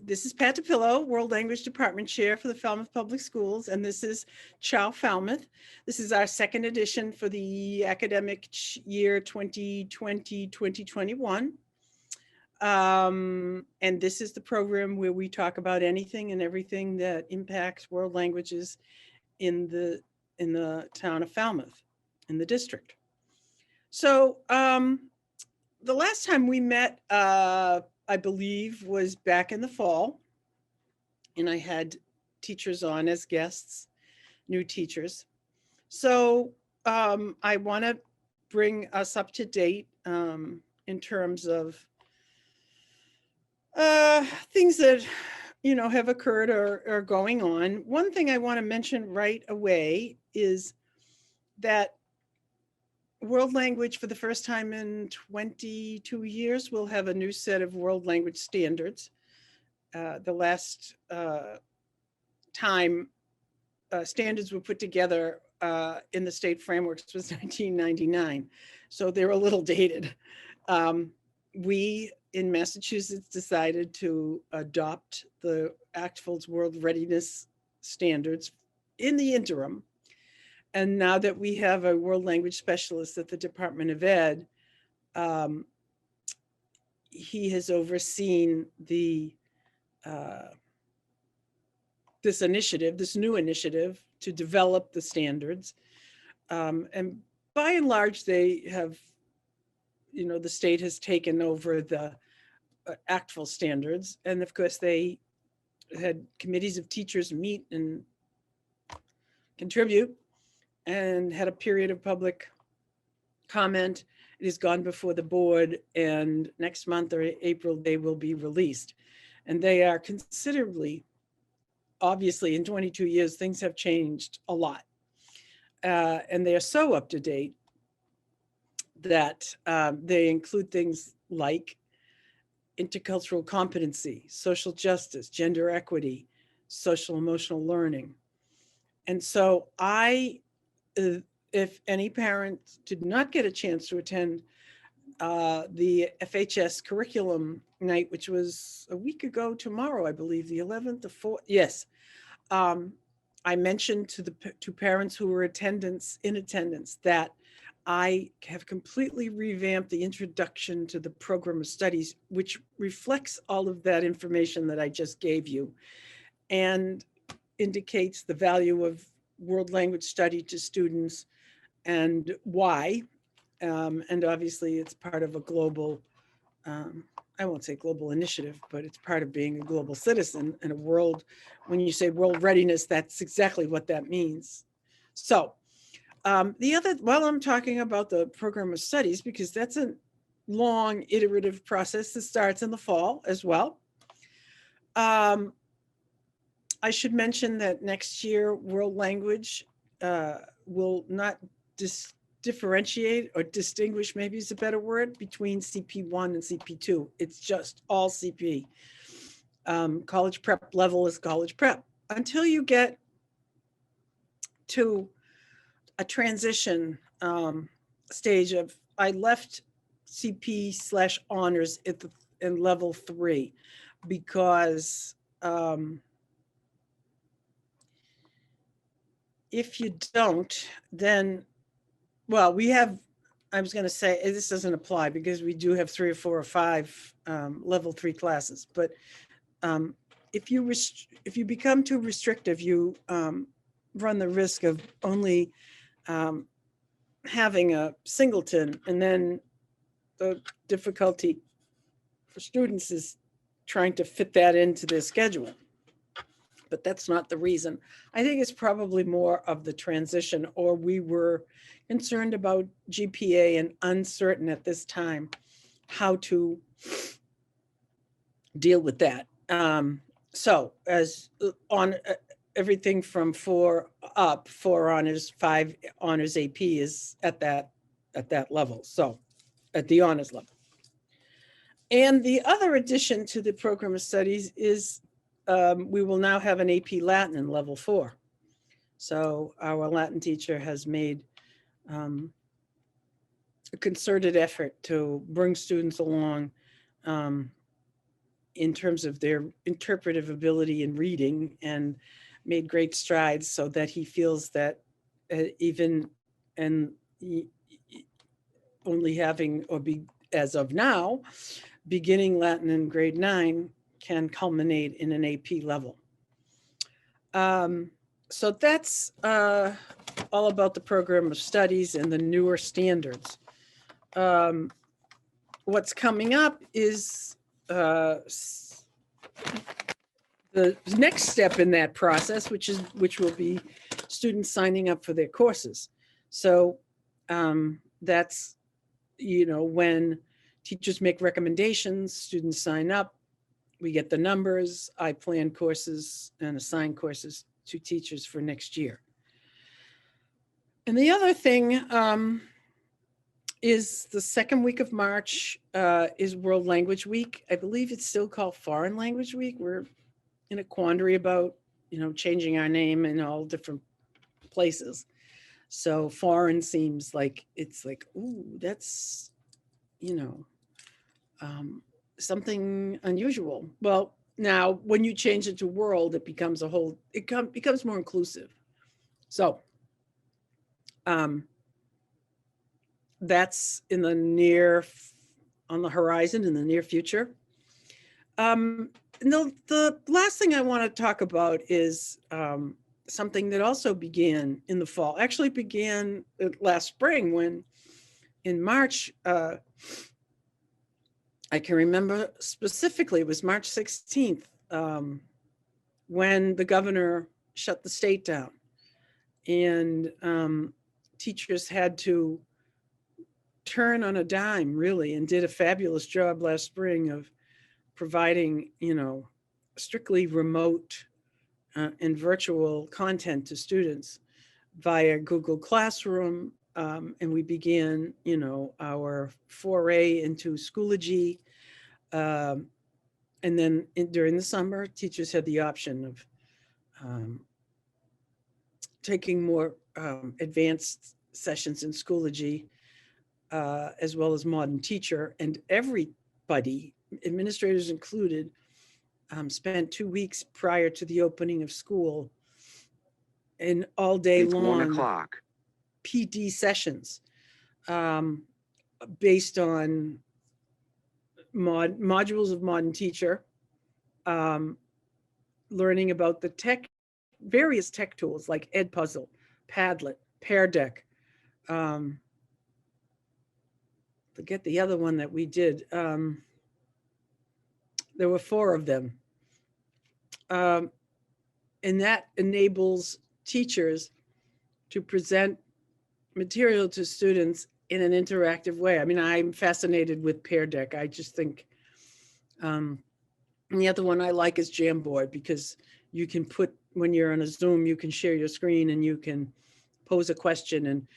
This is Pat DePillo, World Language Department Chair for the Falmouth Public Schools, and this is Ciao Falmouth. This is our second edition for the academic year 2020-2021. And this is the program where we talk about anything and everything that impacts world languages in the town of Falmouth, in the district. So the last time we met, I believe, was back in the fall, and I had teachers on as guests, new teachers. So I want to bring us up to date in terms of things that, have occurred or are going on. One thing I want to mention right away is that world language, for the first time in 22 years, will have a new set of world language standards. The last time standards were put together in the state frameworks was 1999. So they're a little dated. We in Massachusetts decided to adopt the ACTFL's World Readiness standards in the interim. And now that we have a world language specialist at the Department of Ed, he has overseen this new initiative to develop the standards. And by and large, they have, the state has taken over the ACTFL standards. And of course, they had committees of teachers meet and contribute, and had a period of public comment. It has gone before the board, and next month or April, they will be released. And they are considerably, obviously in 22 years, things have changed a lot. And they are so up to date that they include things like intercultural competency, social justice, gender equity, social emotional learning. And so if any parent did not get a chance to attend the FHS curriculum night, which was a week ago tomorrow, I believe, the 11th, the 4th, yes. I mentioned to parents who were in attendance that I have completely revamped the introduction to the program of studies, which reflects all of that information that I just gave you and indicates the value of world language study to students and why. And obviously it's part of a global, I won't say global initiative, but it's part of being a global citizen in a world. When you say world readiness, that's exactly what that means. So while I'm talking about the program of studies, because that's a long iterative process that starts in the fall as well. I should mention that next year, world language will not differentiate or distinguish, maybe is a better word, between CP1 and CP2. It's just all CP. College prep level is college prep. Until you get to a transition stage of, I left CP/honors in level 3 because if you don't, then, well, I was going to say, this doesn't apply because we do have 3 or 4 or 5 level 3 classes. But if you become too restrictive, you run the risk of only having a singleton, and then the difficulty for students is trying to fit that into their schedule. But that's not the reason. I think it's probably more of the transition, or we were concerned about GPA and uncertain at this time how to deal with that. So as on everything from 4 up, 4 honors, 5 honors AP is at that level. So at the honors level. And the other addition to the program of studies is we will now have an AP Latin in level 4. So our Latin teacher has made a concerted effort to bring students along in terms of their interpretive ability in reading, and made great strides, so that he feels that even and only having, or be as of now, beginning Latin in grade 9 can culminate in an AP level. So that's all about the program of studies and the newer standards. What's coming up is the next step in that process, which will be students signing up for their courses. So that's, when teachers make recommendations, students sign up, we get the numbers, I plan courses and assign courses to teachers for next year. And the other thing is the second week of March is World Language Week. I believe it's still called Foreign Language Week. We're in a quandary about, changing our name in all different places. So foreign seems like it's like, ooh, that's, something unusual. Well, now when you change it to world, it becomes becomes more inclusive. So that's on the horizon in the near future. The last thing I want to talk about is something that also began in the fall, actually began last spring, when in March, I can remember specifically, it was March 16th, when the governor shut the state down, and teachers had to turn on a dime, really, and did a fabulous job last spring of providing, strictly remote and virtual content to students via Google Classroom. And we began, our foray into Schoology. And then during the summer, teachers had the option of taking more advanced sessions in Schoology, as well as Modern Teacher. And everybody, administrators included, spent 2 weeks prior to the opening of school in all day long 1 o'clock PD sessions based on modules of Modern Teacher, learning about the various tech tools like Edpuzzle, Padlet, Pear Deck. Forget the other one that we did. There were 4 of them. And that enables teachers to present material to students in an interactive way. I mean, I'm fascinated with Pear Deck. I just think, and the other one I like is Jamboard, because you can put, when you're on a Zoom, you can share your screen and you can pose a question, and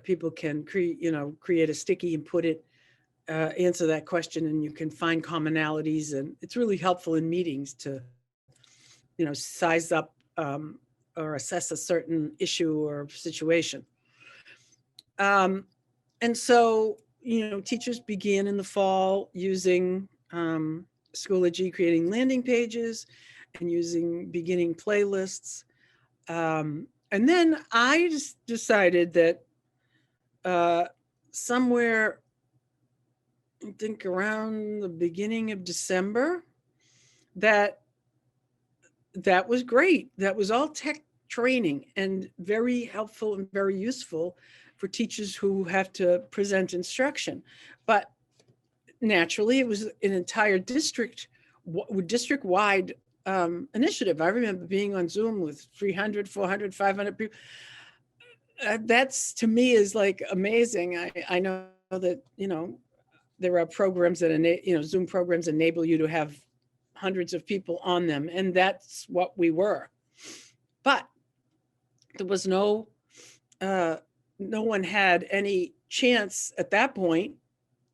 people can create a sticky and put it, answer that question, and you can find commonalities. And it's really helpful in meetings to, size up or assess a certain issue or situation. And so, teachers began in the fall using Schoology, creating landing pages and using beginning playlists. And then I just decided that somewhere, I think around the beginning of December, that was great. That was all tech training and very helpful and very useful for teachers who have to present instruction. But naturally, it was an entire district-wide initiative. I remember being on Zoom with 300, 400, 500 people. That's, to me, is like amazing. I know that, there are programs that Zoom programs enable you to have hundreds of people on them, and that's what we were. But there was no one had any chance at that point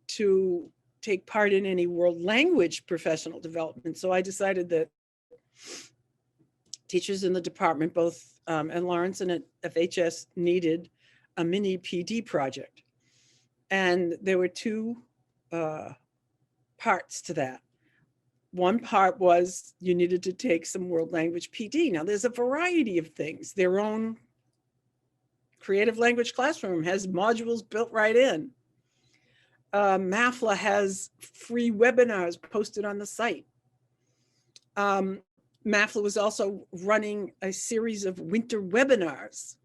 to take part in any world language professional development. So I decided that teachers in the department, both at Lawrence and at FHS, needed a mini PD project. And there were 2 parts to that. one part was you needed to take some world language PD. Now there's a variety of things. Their own creative language classroom has modules built right in. MAFLA has free webinars posted on the site. MAFLA was also running a series of winter webinars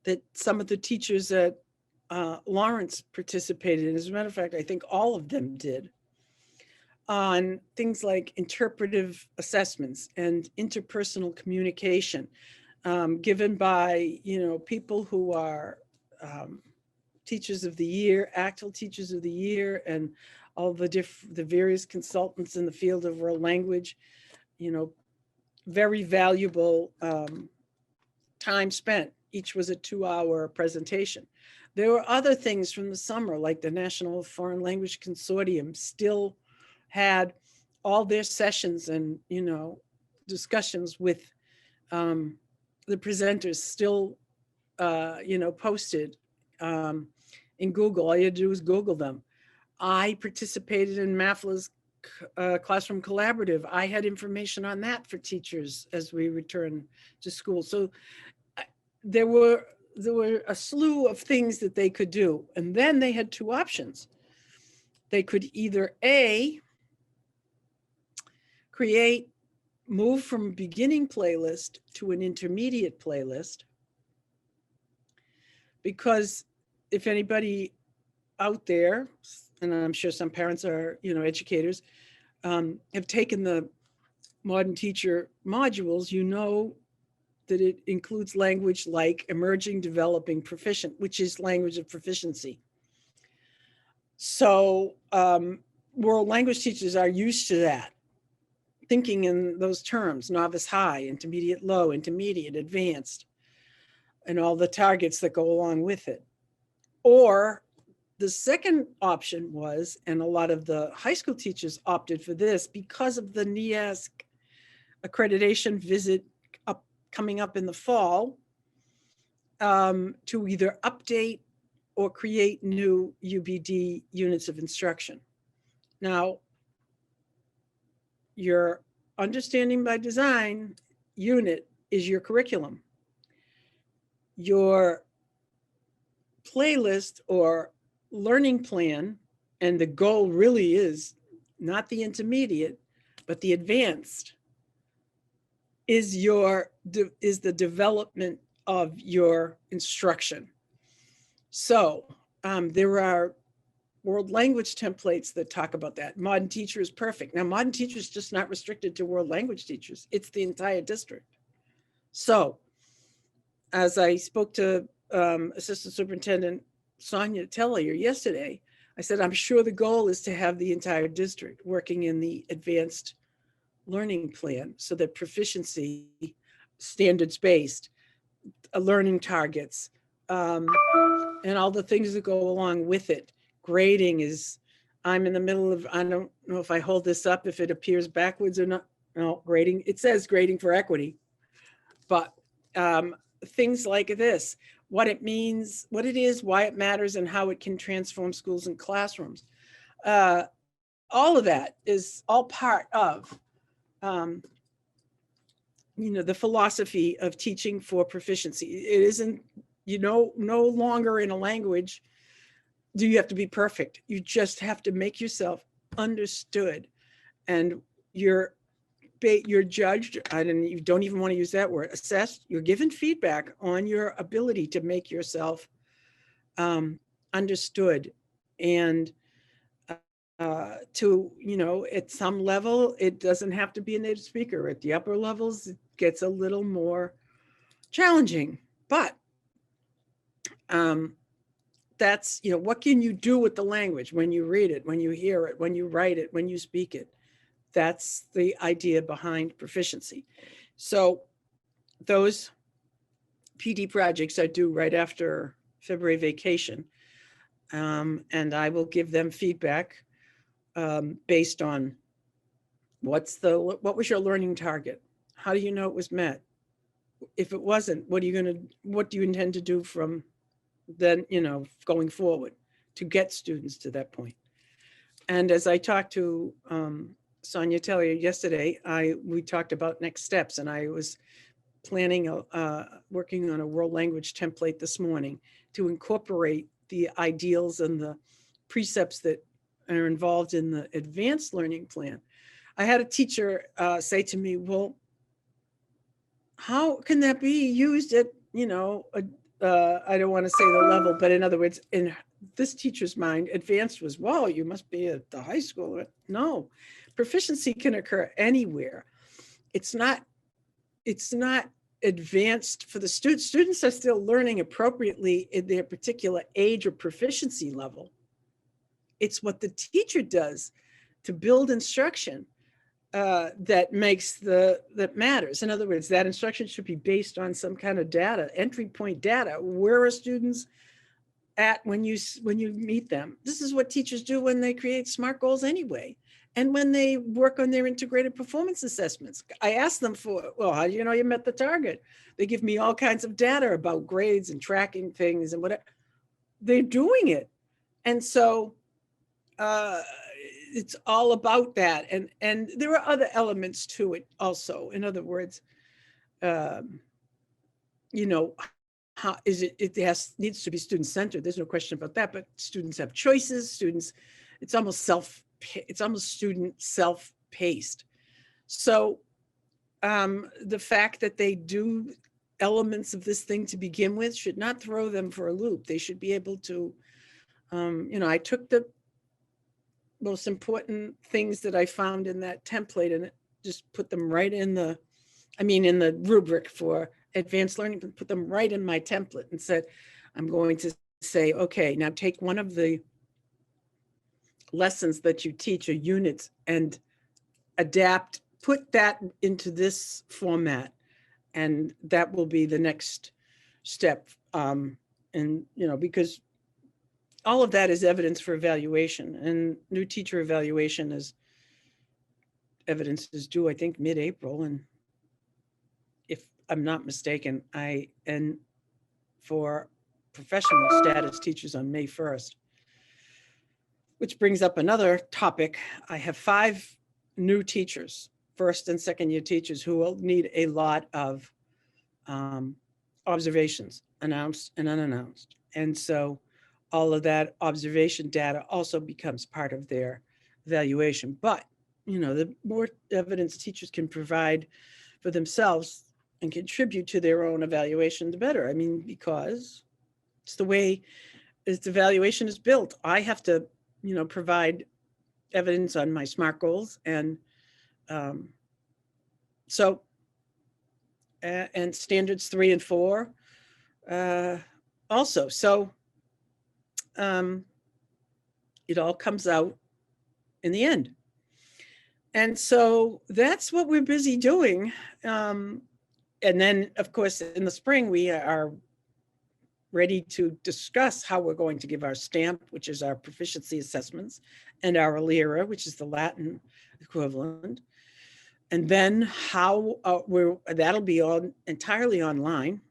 that some of the teachers at Lawrence participated in. As a matter of fact, I think all of them did, on things like interpretive assessments and interpersonal communication, given by, people who are teachers of the year, actual teachers of the year, and all the various consultants in the field of world language. Very valuable time spent. Each was a 2-hour presentation. There were other things from the summer, like the National Foreign Language Consortium still had all their sessions and, discussions with the presenters still, posted in Google. All you had to do was Google them. I participated in MAFLA's Classroom Collaborative. I had information on that for teachers as we return to school. So there were a slew of things that they could do. And then they had two options. They could either move from a beginning playlist to an intermediate playlist, because if anybody out there, and I'm sure some parents are, educators, have taken the Modern Teacher modules, that it includes language like emerging, developing, proficient, which is language of proficiency. So world language teachers are used to that, thinking in those terms: novice high, intermediate low, intermediate, advanced, and all the targets that go along with it. Or the second option was, and a lot of the high school teachers opted for this because of the NEASC accreditation visit coming up in the fall, to either update or create new UBD units of instruction. Now, your Understanding by Design unit is your curriculum. Your playlist or learning plan, and the goal really is not the intermediate, but the advanced, is the development of your instruction. So there are world language templates that talk about that. Modern Teacher is perfect. Now, Modern Teacher is just not restricted to world language teachers. It's the entire district. So as I spoke to Assistant Superintendent Sonia Tellier yesterday, I said, I'm sure the goal is to have the entire district working in the advanced learning plan, so that proficiency, standards-based, learning targets, and all the things that go along with it. Grading is, I'm in the middle of, I don't know if I hold this up, if it appears backwards or not. No, grading, it says grading for equity, but things like this, what it means, what it is, why it matters, and how it can transform schools and classrooms. All of that is all part of the philosophy of teaching for proficiency. It isn't, no longer in a language do you have to be perfect. You just have to make yourself understood, and you're judged. You don't even want to use that word, assessed. You're given feedback on your ability to make yourself understood, and to, at some level, it doesn't have to be a native speaker. At the upper levels, it gets a little more challenging, but that's, what can you do with the language when you read it, when you hear it, when you write it, when you speak it? That's the idea behind proficiency. So those PD projects are due right after February vacation, and I will give them feedback based on what was your learning target? How do you know it was met? If it wasn't, what do you intend to do from then, going forward to get students to that point? And as I talked to Sonia Tellier yesterday, we talked about next steps, and I was planning, working on a world language template this morning to incorporate the ideals and the precepts that are involved in the advanced learning plan. I had a teacher say to me, well, how can that be used at, I don't want to say the level, but in other words, in this teacher's mind, advanced was, well, you must be at the high school. No, proficiency can occur anywhere. It's not advanced for the students. Students are still learning appropriately in their particular age or proficiency level. It's what the teacher does to build instruction that matters. In other words, that instruction should be based on some kind of data, entry point data. Where are students at when you meet them? This is what teachers do when they create SMART goals anyway. And when they work on their integrated performance assessments, I ask them well, how do you know you met the target? They give me all kinds of data about grades and tracking things and whatever. They're doing it. And so it's all about that. And there are other elements to it also. In other words, how is it needs to be student-centered. There's no question about that, but students have choices. It's almost student self-paced. So the fact that they do elements of this thing to begin with should not throw them for a loop. They should be able to, I took the most important things that I found in that template and just put them right in the rubric for advanced learning, put them right in my template and said, I'm going to say, okay, now take one of the lessons that you teach or units and put that into this format. And that will be the next step. Because all of that is evidence for evaluation, and new teacher evaluation evidence is due, I think, mid-April. And if I'm not mistaken, and for professional status teachers on May 1st. Which brings up another topic. I have 5 new teachers, first and second year teachers, who will need a lot of observations, announced and unannounced. And so all of that observation data also becomes part of their evaluation. But, the more evidence teachers can provide for themselves and contribute to their own evaluation, the better. Because it's the way the evaluation is built. I have to, provide evidence on my SMART goals. And and standards 3 and 4 also. So it all comes out in the end. And so that's what we're busy doing. And then, of course, in the spring, we are ready to discuss how we're going to give our STAMP, which is our proficiency assessments, and our LIRA, which is the Latin equivalent. And then how that'll be entirely online.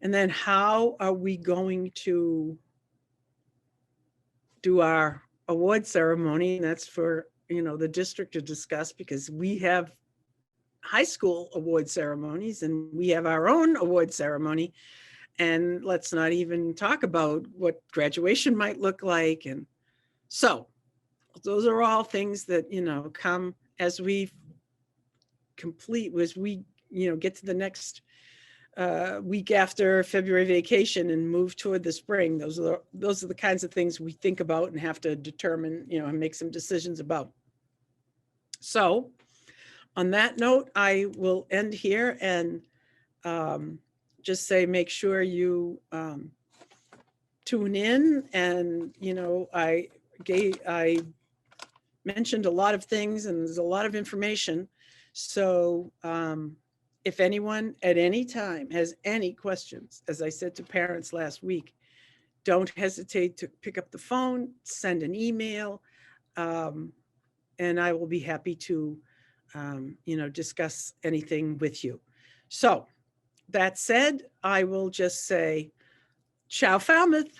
And then how are we going to do our award ceremony? And that's for, the district to discuss, because we have high school award ceremonies and we have our own award ceremony. And let's not even talk about what graduation might look like. And so those are all things that, come as we get to the next week after February vacation and move toward the spring. Those are the kinds of things we think about and have to determine, and make some decisions about. So on that note, I will end here and just say, make sure you tune in. And, I mentioned a lot of things and there's a lot of information. So if anyone at any time has any questions, as I said to parents last week, don't hesitate to pick up the phone, send an email, and I will be happy to, discuss anything with you. So that said, I will just say, Ciao Falmouth.